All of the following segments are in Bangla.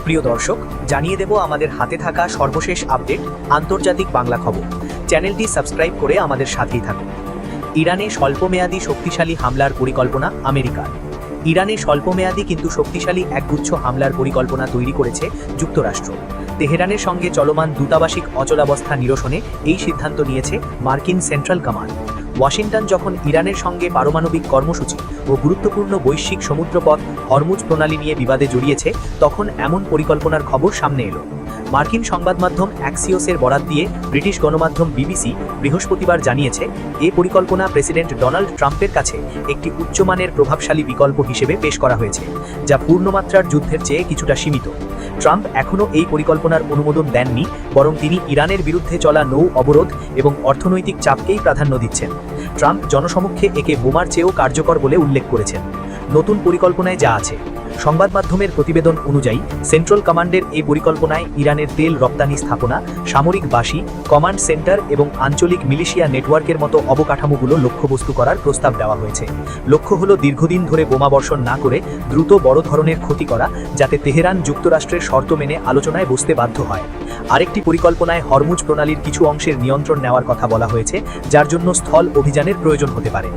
প্রিয় দর্শক, জানিয়ে দেব আমাদের হাতে থাকা সর্বশেষ আপডেট আন্তর্জাতিক বাংলা খবর। চ্যানেলটি সাবস্ক্রাইব করে আমাদের সাথেই থাকুন। ইরানে স্বল্পমেয়াদী শক্তিশালী হামলার পরিকল্পনা আমেরিকার। ইরানে স্বল্পমেয়াদী কিন্তু শক্তিশালী একগুচ্ছ হামলার পরিকল্পনা তৈরি করেছে যুক্তরাষ্ট্র। তেহরানের সঙ্গে চলমান দূতাবাসিক অচলাবস্থা নিরসনে এই সিদ্ধান্ত নিয়েছে মার্কিন সেন্ট্রাল কমান্ড। ওয়াশিংটন যখন ইরানের সঙ্গে পারমাণবিক কর্মসূচি ও গুরুত্বপূর্ণ বৈশ্বিক সমুদ্রপথ হরমুজ প্রণালী নিয়ে বিবাদে জড়িয়েছে, তখন এমন পরিকল্পনার খবর সামনে এলো। মার্কিন সংবাদ মাধ্যম অ্যাক্সিওসের বরাত দিয়ে ব্রিটিশ গণমাধ্যম বিবিসি বৃহস্পতিবার জানিয়েছে, এ পরিকল্পনা প্রেসিডেন্ট ডোনাল্ড ট্রাম্পের কাছে একটি উচ্চমানের প্রভাবশালী বিকল্প হিসেবে পেশ করা হয়েছে, যা পূর্ণমাত্রার যুদ্ধের চেয়ে কিছুটা সীমিত। ট্রাম্প এখনও এই পরিকল্পনার অনুমোদন দেননি, বরং তিনি ইরানের বিরুদ্ধে চলা নৌ অবরোধ এবং অর্থনৈতিক চাপকেই প্রাধান্য দিচ্ছেন। ট্রাম্প জনসমক্ষে একে বোমার চেয়েও কার্যকর বলে উল্লেখ করেছেন। নতুন পরিকল্পনায় যা আছে, সংবাদ মাধ্যমের প্রতিবেদন অনুযায়ী সেন্ট্রাল কমান্ডের এই পরিকল্পনায় ইরানের তেল রপ্তানি স্থাপনা, সামরিক বাসী, কমান্ড সেন্টার এবং আঞ্চলিক মিলিশিয়া নেটওয়ার্কের মতো অবকাঠামোগুলো লক্ষ্যবস্তু করার প্রস্তাব দেওয়া হয়েছে। লক্ষ্য হলো দীর্ঘদিন ধরে বোমা বর্ষণ না করে দ্রুত বড় ধরনের ক্ষতি করা, যাতে তেহরান যুক্তরাষ্ট্রের শর্ত মেনে আলোচনায় বসতে বাধ্য হয়। আরেকটি পরিকল্পনায় হরমুজ প্রণালীর কিছু অংশের নিয়ন্ত্রণ নেওয়ার কথা বলা হয়েছে, যার জন্য স্থল অভিযানের প্রয়োজন হতে পারে।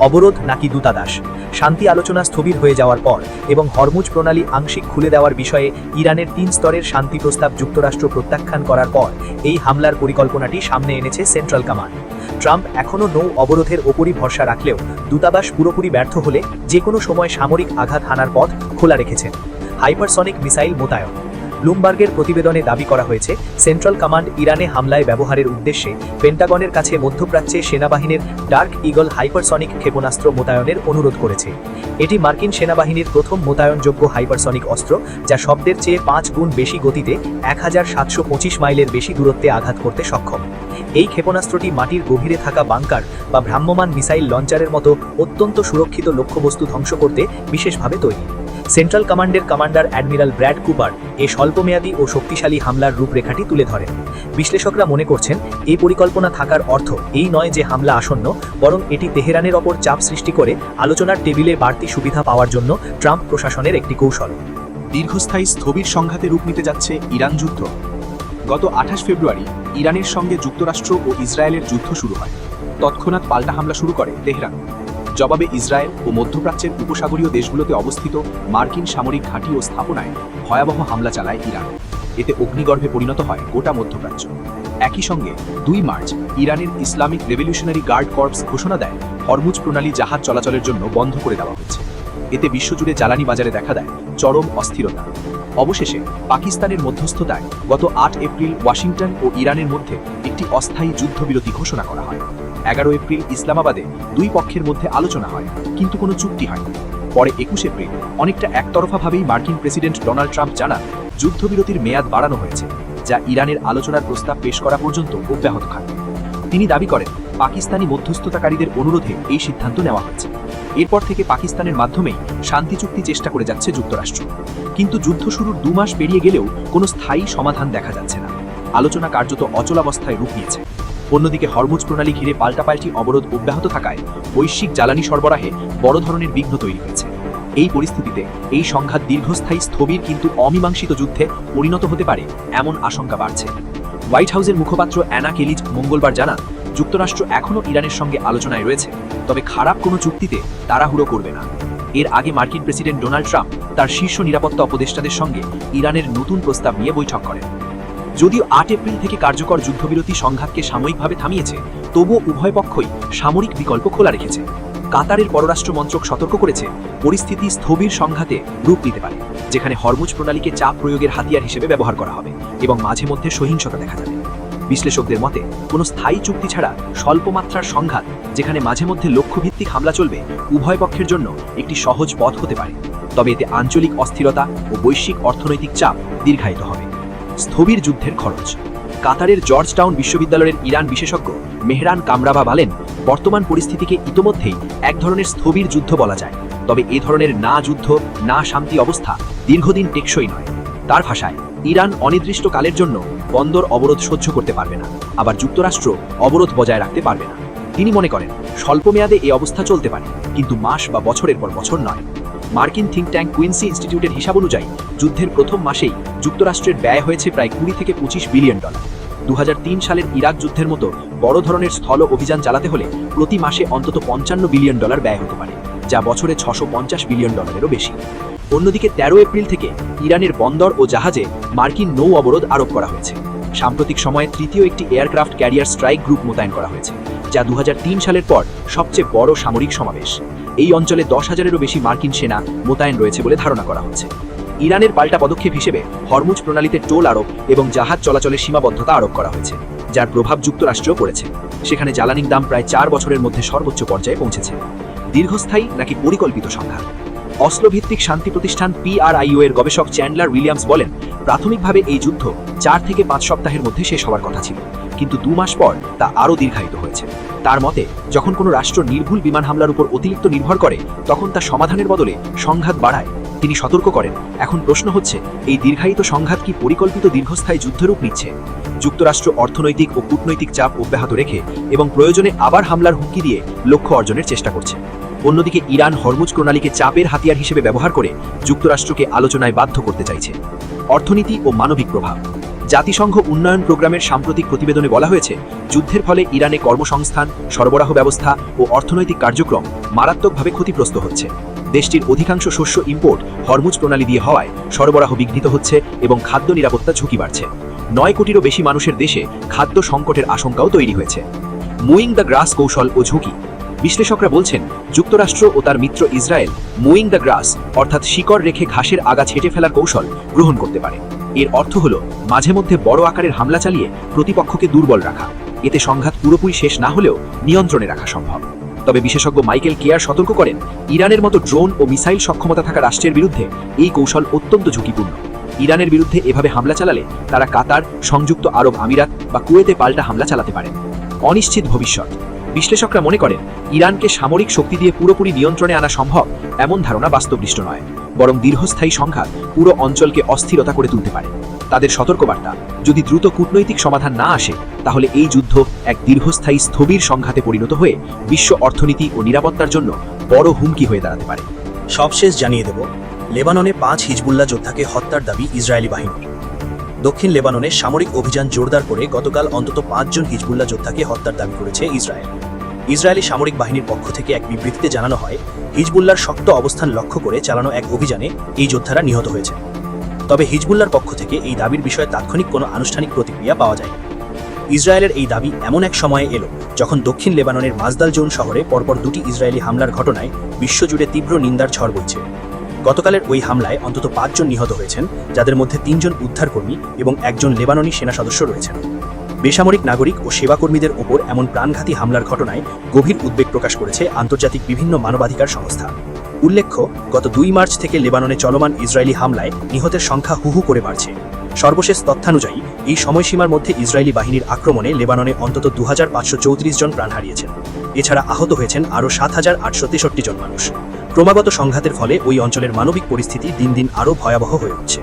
অবরোধ নাকি দূতাবাস? শান্তি আলোচনা স্থবির হয়ে যাওয়ার পর এবং হরমুজ প্রণালী আংশিক খুলে দেওয়ার বিষয়ে ইরানের 3 স্তরের শান্তি প্রস্তাব যুক্তরাষ্ট্র প্রত্যাখ্যান করার পর এই হামলার পরিকল্পনাটি সামনে এনেছে সেন্ট্রাল কমান্ড। ট্রাম্প এখনও নৌ অবরোধের ওপরই ভরসা রাখলেও দূতাবাস পুরোপুরি ব্যর্থ হলে যে কোনো সময় সামরিক আঘাত হানার পথ খোলা রেখেছেন। হাইপারসনিক মিসাইল মোতায়েন। ব্লুমবার্গের প্রতিবেদনে দাবি করা হয়েছে, সেন্ট্রাল কমান্ড ইরানে হামলায় ব্যবহারের উদ্দেশ্যে পেন্টাগনের কাছে মধ্যপ্রাচ্যে সেনাবাহিনীর ডার্ক ইগল হাইপারসনিক ক্ষেপণাস্ত্র মোতায়েনের অনুরোধ করেছে। এটি মার্কিন সেনাবাহিনীর প্রথম মোতায়েনযোগ্য হাইপারসনিক অস্ত্র, যা শব্দের চেয়ে 5 গুণ বেশি গতিতে 1725 মাইলের বেশি দূরত্বে আঘাত করতে সক্ষম। এই ক্ষেপণাস্ত্রটি মাটির গভীরে থাকা বাংকার বা ভ্রাম্যমাণ মিসাইল লঞ্চারের মতো অত্যন্ত সুরক্ষিত লক্ষ্যবস্তু ধ্বংস করতে বিশেষভাবে তৈরি। সেন্ট্রাল কমান্ডের কমান্ডার অ্যাডমিরাল ব্র্যাড কুপার এই স্বল্পমেয়াদী ও শক্তিশালী হামলার রূপরেখাটি তুলে ধরেন। বিশ্লেষকরা মনে করছেন, এই পরিকল্পনা থাকার অর্থ এই নয় যে হামলা আসন্ন, বরং এটি তেহরানের ওপর চাপ সৃষ্টি করে আলোচনার টেবিলে বাড়তি সুবিধা পাওয়ার জন্য ট্রাম্প প্রশাসনের একটি কৌশল। দীর্ঘস্থায়ী স্থবির সংঘাতে রূপ নিতে যাচ্ছে ইরান যুদ্ধ। গত 28 ফেব্রুয়ারি ইরানের সঙ্গে যুক্তরাষ্ট্র ও ইসরায়েলের যুদ্ধ শুরু হয়। তৎক্ষণাৎ পাল্টা হামলা শুরু করে তেহরান। জবাবে ইসরায়েল ও মধ্যপ্রাচ্যের উপসাগরীয় দেশগুলোতে অবস্থিত মার্কিন সামরিক ঘাঁটি ও স্থাপনায় ভয়াবহ হামলা চালায় ইরান। এতে অগ্নিগর্ভে পরিণত হয় গোটা মধ্যপ্রাচ্য। একই সঙ্গে 2 মার্চ ইরানের ইসলামিক রেভলিউশনারি গার্ড কর্পস ঘোষণা দেয়, হরমুজ প্রণালী জাহাজ চলাচলের জন্য বন্ধ করে দেওয়া হচ্ছে। এতে বিশ্বজুড়ে জ্বালানি বাজারে দেখা দেয় চরম অস্থিরতা। অবশেষে পাকিস্তানের মধ্যস্থতায় গত 8 এপ্রিল ওয়াশিংটন ও ইরানের মধ্যে একটি অস্থায়ী যুদ্ধবিরতি ঘোষণা করা হয়। 11 এপ্রিল ইসলামাবাদে 2 পক্ষের মধ্যে আলোচনা হয়, কিন্তু কোনো চুক্তি হয়নি। পরে 21 এপ্রিল অনেকটা একতরফাভাবেই মার্কিন প্রেসিডেন্ট ডোনাল্ড ট্রাম্প জানান, যুদ্ধবিরতির মেয়াদ বাড়ানো হয়েছে, যা ইরানের আলোচনার প্রস্তাব পেশ করা পর্যন্ত অব্যাহত থাকবে। তিনি দাবি করেন, পাকিস্তানি মধ্যস্থতাকারীদের অনুরোধে এই সিদ্ধান্ত নেওয়া হয়েছে। এরপর থেকে পাকিস্তানের মাধ্যমেই শান্তি চুক্তি চেষ্টা করে যাচ্ছে যুক্তরাষ্ট্র। কিন্তু যুদ্ধ শুরুর 2 মাস পেরিয়ে গেলেও কোনো স্থায়ী সমাধান দেখা যাচ্ছে না। আলোচনা কার্যত অচলাবস্থায় রূপ নিয়েছে। অন্যদিকে হরমুজ প্রণালী ঘিরে পাল্টাপাল্টি অবরোধ অব্যাহত থাকায় বৈশ্বিক জ্বালানি সরবরাহে বড় ধরনের বিঘ্ন তৈরি হয়েছে। এই পরিস্থিতিতে এই সংঘাত দীর্ঘস্থায়ী স্থবির কিন্তু অমীমাংসিত যুদ্ধে পরিণত হতে পারে এমন আশঙ্কা বাড়ছে। হোয়াইট হাউসের মুখপাত্র অ্যানা কেলিজ মঙ্গলবার জানান, যুক্তরাষ্ট্র এখনও ইরানের সঙ্গে আলোচনায় রয়েছে, তবে খারাপ কোনো চুক্তিতে তাড়াহুড়ো করবে না। এর আগে মার্কিন প্রেসিডেন্ট ডোনাল্ড ট্রাম্প তার শীর্ষ নিরাপত্তা উপদেষ্টাদের সঙ্গে ইরানের নতুন প্রস্তাব নিয়ে বৈঠক করেন। যদিও 8 এপ্রিল থেকে কার্যকর যুদ্ধবিরতি সংঘাতকে সাময়িকভাবে থামিয়েছে, তবুও উভয় পক্ষই সামরিক বিকল্প খোলা রেখেছে। কাতারের পররাষ্ট্র মন্ত্রক সতর্ক করেছে, পরিস্থিতি স্থবির সংঘাতে রূপ নিতে পারে, যেখানে হরমুজ প্রণালীকে চাপ প্রয়োগের হাতিয়ার হিসেবে ব্যবহার করা হবে এবং মাঝে মধ্যে সহিংসতা দেখা যাবে। বিশ্লেষকদের মতে, কোনো স্থায়ী চুক্তি ছাড়া স্বল্পমাত্রার সংঘাত, যেখানে মাঝে মধ্যে লক্ষ্যভিত্তিক হামলা চলবে, উভয় পক্ষের জন্য একটি সহজ পথ হতে পারে। তবে এতে আঞ্চলিক অস্থিরতা ও বৈশ্বিক অর্থনৈতিক চাপ দীর্ঘায়িত হবে। স্থবির যুদ্ধের খরচ। কাতারের জর্জ টাউন বিশ্ববিদ্যালয়ের ইরান বিশেষজ্ঞ মেহরান কামরাবা বলেন, বর্তমান পরিস্থিতিকে ইতোমধ্যেই এক ধরনের স্থবির যুদ্ধ বলা যায়। তবে এ ধরনের না যুদ্ধ না শান্তি অবস্থা দীর্ঘদিন টেকসই নয়। তার ভাষায়, ইরান অনির্দিষ্টকালের জন্য বন্দর অবরোধ সহ্য করতে পারবে না, আবার যুক্তরাষ্ট্র অবরোধ বজায় রাখতে পারবে না। তিনি মনে করেন, স্বল্পমেয়াদে এই অবস্থা চলতে পারে, কিন্তু মাস বা বছরের পর বছর নয়। মার্কিন থিঙ্ক ট্যাঙ্ক কুইন্সি ইনস্টিটিউটের হিসাব অনুযায়ী যুদ্ধের প্রথম মাসেই যুক্তরাষ্ট্রের ব্যয় হয়েছে প্রায় 20 থেকে 25 বিলিয়ন ডলার। 2003 সালের ইরাক যুদ্ধের মতো বড় ধরনের স্থল অভিযান চালাতে হলে প্রতি মাসে অন্তত 55 বিলিয়ন ডলার ব্যয় হতে পারে, যা বছরে 650 বিলিয়ন ডলারেরও বেশি। অন্যদিকে 13 এপ্রিল থেকে ইরানের বন্দর ও জাহাজে মার্কিন নৌ অবরোধ আরোপ করা হয়েছে। সাম্প্রতিক সময়ে তৃতীয় একটি এয়ারক্রাফট ক্যারিয়ার স্ট্রাইক গ্রুপ মোতায়েন করা হয়েছে, যা 2003 সালের পর সবচেয়ে বড় সামরিক সমাবেশ। এই অঞ্চলে 10,000-এরও বেশি মার্কিন সেনা মোতায়েন রয়েছে বলে ধারণা করা হচ্ছে। ইরানের পাল্টা পদক্ষেপ হিসেবে হরমুজ প্রণালীতে টোল আরোপ এবং জাহাজ চলাচলের সীমাবদ্ধতা আরোপ করা হয়েছে, যার প্রভাব যুক্তরাষ্ট্রেও পড়েছে। সেখানে জ্বালানির দাম প্রায় 4 বছরের মধ্যে সর্বোচ্চ পর্যায়ে পৌঁছেছে। দীর্ঘস্থায়ী নাকি পরিকল্পিত সংঘাত? অসলো ভিত্তিক শান্তি প্রতিষ্ঠান PRIO এর গবেষক চ্যান্ডলার উইলিয়ামস বলেন, প্রাথমিকভাবে এই যুদ্ধ 4 থেকে 5 সপ্তাহের মধ্যে শেষ হওয়ার কথা ছিল, কিন্তু 2 মাস পর তা আরও দীর্ঘায়িত হয়েছে। তার মতে, যখন কোনো রাষ্ট্র নির্ভুল বিমান হামলার উপর অতিরিক্ত নির্ভর করে, তখন তা সমাধানের বদলে সংঘাত বাড়ায়। তিনি সতর্ক করেন, এখন প্রশ্ন হচ্ছে, এই দীর্ঘায়িত সংঘাত কি পরিকল্পিত দীর্ঘস্থায়ী যুদ্ধরূপ নিচ্ছে? যুক্তরাষ্ট্র অর্থনৈতিক ও কূটনৈতিক চাপ অব্যাহত রেখে এবং প্রয়োজনে আবার হামলার হুমকি দিয়ে লক্ষ্য অর্জনের চেষ্টা করছে। অন্যদিকে ইরান হরমুজ প্রণালীকে চাপের হাতিয়ার হিসেবে ব্যবহার করে যুক্তরাষ্ট্রকে আলোচনায় বাধ্য করতে চাইছে। অর্থনীতি ও মানবিক প্রভাব। জাতিসংঘ উন্নয়ন প্রোগ্রামের সাম্প্রতিক প্রতিবেদনে বলা হয়েছে, যুদ্ধের ফলে ইরানে কর্মসংস্থান, সরবরাহ ব্যবস্থা ও অর্থনৈতিক কার্যক্রম মারাত্মকভাবে ক্ষতিগ্রস্ত হচ্ছে। দেশটির অধিকাংশ শস্য ইম্পোর্ট হরমুজ প্রণালী দিয়ে হওয়ায় সরবরাহ বিঘ্নিত হচ্ছে এবং খাদ্য নিরাপত্তা ঝুঁকি বাড়ছে। 9 কোটিরও বেশি মানুষের দেশে খাদ্য সংকটের আশঙ্কাও তৈরি হয়েছে। মুইং দ্য গ্রাস কৌশল ও ঝুঁকি। বিশ্লেষকরা বলছেন, যুক্তরাষ্ট্র ও তার মিত্র ইসরায়েল মুইং দ্য গ্রাস অর্থাৎ শিকড় রেখে ঘাসের আগা ছেটে ফেলার কৌশল গ্রহণ করতে পারে। এর অর্থ হল মাঝে মধ্যে বড় আকারের হামলা চালিয়ে প্রতিপক্ষকে দুর্বল রাখা। এতে সংঘাত পুরোপুরি শেষ না হলেও নিয়ন্ত্রণে রাখা সম্ভব। তবে বিশেষজ্ঞ মাইকেল কেয়ার সতর্ক করেন, ইরানের মতো ড্রোন ও মিসাইল সক্ষমতা থাকা রাষ্ট্রের বিরুদ্ধে এই কৌশল অত্যন্ত ঝুঁকিপূর্ণ। ইরানের বিরুদ্ধে এভাবে হামলা চালালে তারা কাতার, সংযুক্ত আরব আমিরাত বা কুয়েতে পাল্টা হামলা চালাতে পারেন। অনিশ্চিত ভবিষ্যৎ। বিশ্লেষকরা মনে করেন, ইরানকে সামরিক শক্তি দিয়ে পুরোপুরি নিয়ন্ত্রণে আনা সম্ভব এমন ধারণা বাস্তবনিষ্ঠ নয়, বরং দীর্ঘস্থায়ী সংঘাত পুরো অঞ্চলকে অস্থিরতা করে তুলতে পারে। তাদের সতর্কবার্তা, যদি দ্রুত কূটনৈতিক সমাধান না আসে, তাহলে এই যুদ্ধ এক দীর্ঘস্থায়ী স্থবির সংঘাতে পরিণত হয়ে বিশ্ব অর্থনীতি ও নিরাপত্তার জন্য বড় হুমকি হয়ে দাঁড়াতে পারে। সবশেষ জানিয়ে দেব, লেবাননে 5 হিজবুল্লাহ যোদ্ধাকে হত্যার দাবি ইসরায়েলি বাহিনীর। দক্ষিণ লেবাননে সামরিক অভিযান জোরদার করে গতকাল অন্তত 5 জন হিজবুল্লাহ যোদ্ধাকে হত্যার দাবি করেছে ইসরায়েল। ইসরায়েলি সামরিক বাহিনীর পক্ষ থেকে এক বিবৃতিতে জানানো হয়, হিজবুল্লাহর শক্ত অবস্থান লক্ষ্য করে চালানো এক অভিযানে এই যোদ্ধারা নিহত হয়েছে। তবে হিজবুল্লাহর পক্ষ থেকে এই দাবির বিষয়ে তাৎক্ষণিক কোনো আনুষ্ঠানিক প্রতিক্রিয়া পাওয়া যায়। ইসরায়েলের এই দাবি এমন এক সময়ে এলো যখন দক্ষিণ লেবাননের মাজদাল জোন শহরে পরপর 2টি ইসরায়েলি হামলার ঘটনায় বিশ্বজুড়ে তীব্র নিন্দার ঝড় বইছে। গতকালের ওই হামলায় অন্তত 5 জন নিহত হয়েছেন, যাদের মধ্যে 3 জন উদ্ধারকর্মী এবং 1 জন লেবাননি সেনা সদস্য রয়েছেন। বেসামরিক নাগরিক ও সেবাকর্মীদের ওপর এমন প্রাণঘাতী হামলার ঘটনায় গভীর উদ্বেগ প্রকাশ করেছে আন্তর্জাতিক বিভিন্ন মানবাধিকার সংস্থা। উল্লেখ্য, গত 2 মার্চ থেকে লেবাননে চলমান ইসরায়েলি হামলায় নিহতের সংখ্যা হু হু করে বাড়ছে। সর্বশেষ তথ্যানুযায়ী এই সময়সীমার মধ্যে ইসরায়েলি বাহিনীর আক্রমণে লেবাননে অন্তত 2534 জন প্রাণ হারিয়েছেন। এছাড়া আহত হয়েছেন আরও 7863 জন মানুষ। ক্রমাগত সংঘাতের ফলে ওই অঞ্চলের মানবিক পরিস্থিতি দিন দিন আরও ভয়াবহ হয়ে উঠছে।